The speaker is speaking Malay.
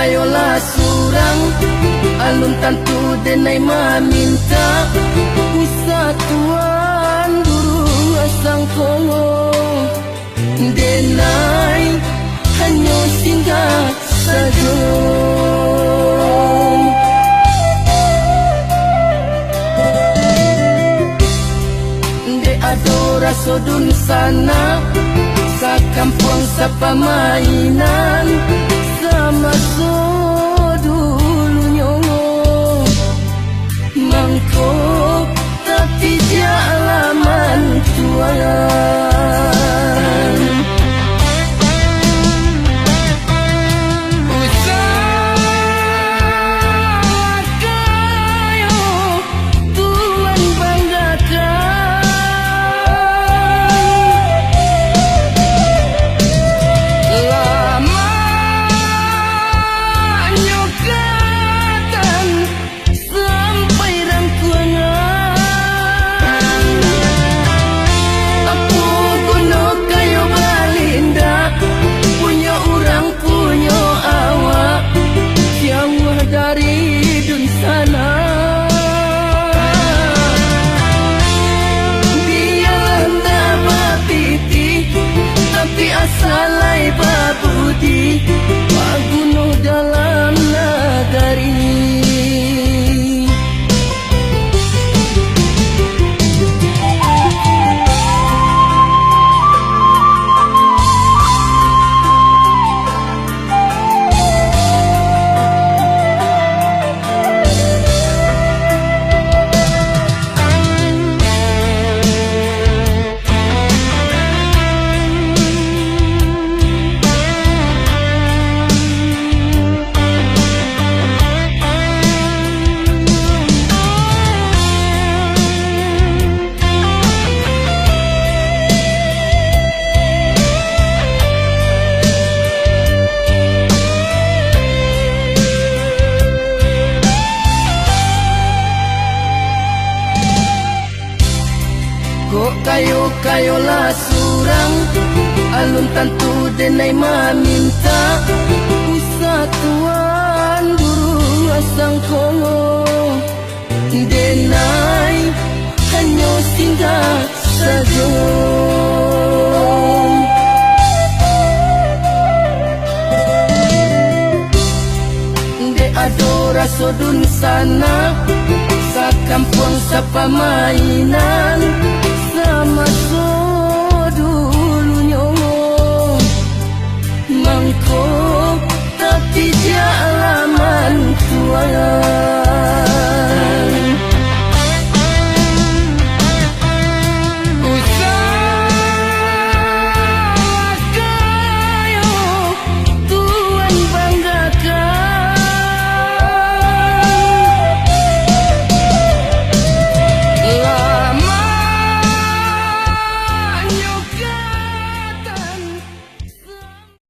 kayolah surang alun tantu denai maminta Wisatuan duru asang kongo denai hanya singgah saja de adora sodun sana sa kampung sa pamainan sama so dulunya mangkok tapi dia alaman tuan usaha kayo tuan banggakan lamanya katan sampai rangkuangan aku guna kayo balinda punya orang punya awak jauh dari dun sana biarlah tak bapiti tapi asalai babudi paguno dalam nagari kok kayolah surang alun tantu denai maminta Wisatuan duru asang kongo denai hanya singgah saja de adora sodun sana sa kampung sa pamainan sama so dulunya mangkok tapi dia alaman tuan